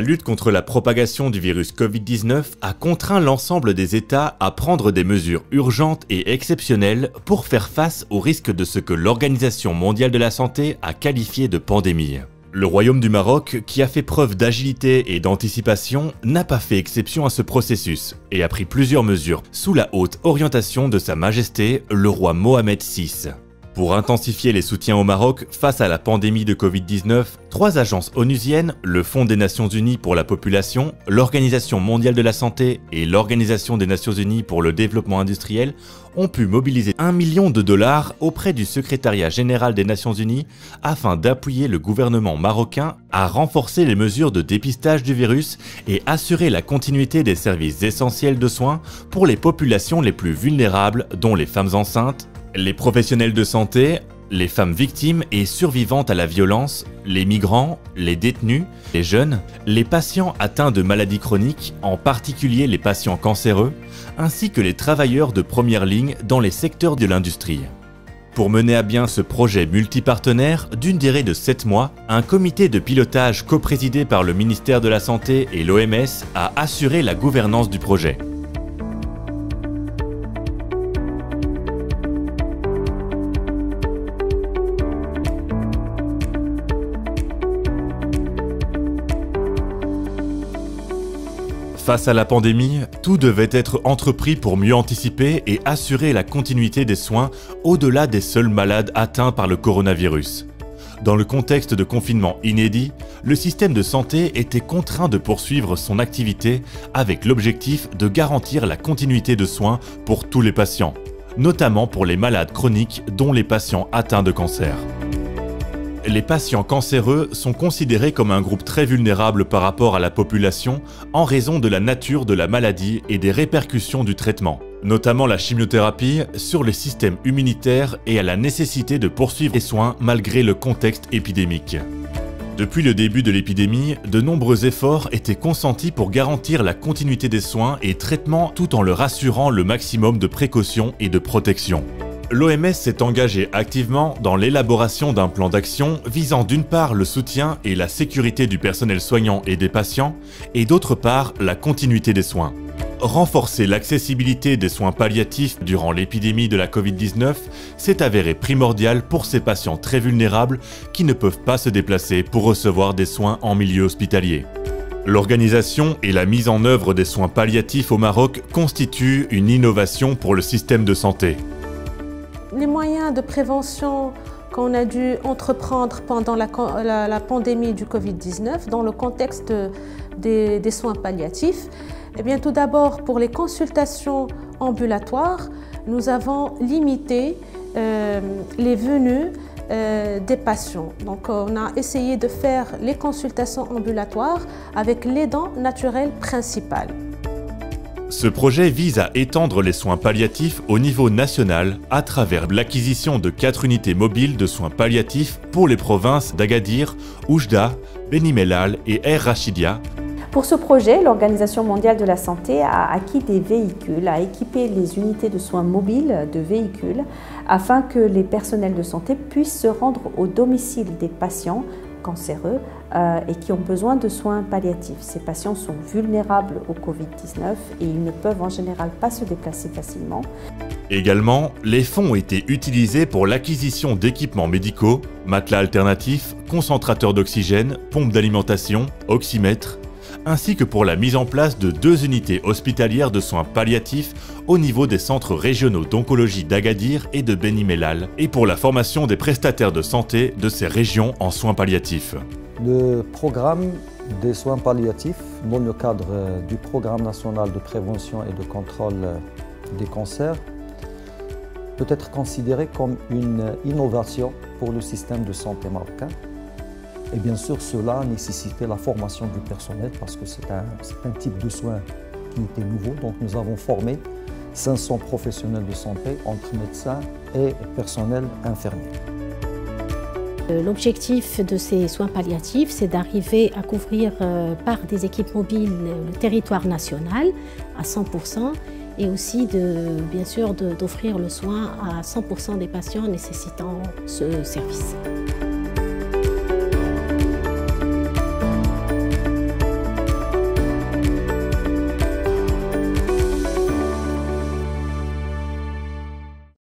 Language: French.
lutte contre la propagation du virus Covid-19 a contraint l'ensemble des États à prendre des mesures urgentes et exceptionnelles pour faire face au risque de ce que l'Organisation mondiale de la santé a qualifié de pandémie. Le Royaume du Maroc, qui a fait preuve d'agilité et d'anticipation, n'a pas fait exception à ce processus et a pris plusieurs mesures sous la haute orientation de Sa Majesté, le roi Mohamed VI. Pour intensifier les soutiens au Maroc face à la pandémie de Covid-19, 3 agences onusiennes, le Fonds des Nations Unies pour la population, l'Organisation mondiale de la santé et l'Organisation des Nations Unies pour le développement industriel, ont pu mobiliser $1 million auprès du secrétariat général des Nations Unies afin d'appuyer le gouvernement marocain à renforcer les mesures de dépistage du virus et assurer la continuité des services essentiels de soins pour les populations les plus vulnérables, dont les femmes enceintes, les professionnels de santé, les femmes victimes et survivantes à la violence, les migrants, les détenus, les jeunes, les patients atteints de maladies chroniques, en particulier les patients cancéreux, ainsi que les travailleurs de première ligne dans les secteurs de l'industrie. Pour mener à bien ce projet multipartenaire d'une durée de 7 mois, un comité de pilotage coprésidé par le ministère de la Santé et l'OMS a assuré la gouvernance du projet. Face à la pandémie, tout devait être entrepris pour mieux anticiper et assurer la continuité des soins au-delà des seuls malades atteints par le coronavirus. Dans le contexte de confinement inédit, le système de santé était contraint de poursuivre son activité avec l'objectif de garantir la continuité de soins pour tous les patients, notamment pour les malades chroniques dont les patients atteints de cancer. Les patients cancéreux sont considérés comme un groupe très vulnérable par rapport à la population en raison de la nature de la maladie et des répercussions du traitement, notamment la chimiothérapie, sur le système immunitaire et à la nécessité de poursuivre les soins malgré le contexte épidémique. Depuis le début de l'épidémie, de nombreux efforts étaient consentis pour garantir la continuité des soins et traitements tout en leur assurant le maximum de précautions et de protection. L'OMS s'est engagée activement dans l'élaboration d'un plan d'action visant d'une part le soutien et la sécurité du personnel soignant et des patients, et d'autre part la continuité des soins. Renforcer l'accessibilité des soins palliatifs durant l'épidémie de la Covid-19 s'est avéré primordial pour ces patients très vulnérables qui ne peuvent pas se déplacer pour recevoir des soins en milieu hospitalier. L'organisation et la mise en œuvre des soins palliatifs au Maroc constituent une innovation pour le système de santé. Les moyens de prévention qu'on a dû entreprendre pendant la pandémie du Covid-19 dans le contexte des soins palliatifs, eh bien, tout d'abord, pour les consultations ambulatoires, nous avons limité les venues des patients. Donc, on a essayé de faire les consultations ambulatoires avec l'aidant naturel principal. Ce projet vise à étendre les soins palliatifs au niveau national à travers l'acquisition de 4 unités mobiles de soins palliatifs pour les provinces d'Agadir, Oujda, Beni Mellal et Er Rachidia. Pour ce projet, l'Organisation mondiale de la santé a acquis des véhicules, a équipé les unités de soins mobiles de véhicules afin que les personnels de santé puissent se rendre au domicile des patients cancéreux et qui ont besoin de soins palliatifs. Ces patients sont vulnérables au Covid-19 et ils ne peuvent en général pas se déplacer facilement. Également, les fonds ont été utilisés pour l'acquisition d'équipements médicaux, matelas alternatifs, concentrateurs d'oxygène, pompes d'alimentation, oxymètres, ainsi que pour la mise en place de 2 unités hospitalières de soins palliatifs au niveau des centres régionaux d'oncologie d'Agadir et de Beni Mellal, et pour la formation des prestataires de santé de ces régions en soins palliatifs. Le programme des soins palliatifs, dans le cadre du Programme national de prévention et de contrôle des cancers, peut être considéré comme une innovation pour le système de santé marocain. Et bien sûr, cela a nécessité la formation du personnel parce que c'est un type de soin qui était nouveau. Donc nous avons formé 500 professionnels de santé entre médecins et personnel infirmier. L'objectif de ces soins palliatifs, c'est d'arriver à couvrir par des équipes mobiles le territoire national à 100% et aussi bien sûr d'offrir le soin à 100% des patients nécessitant ce service.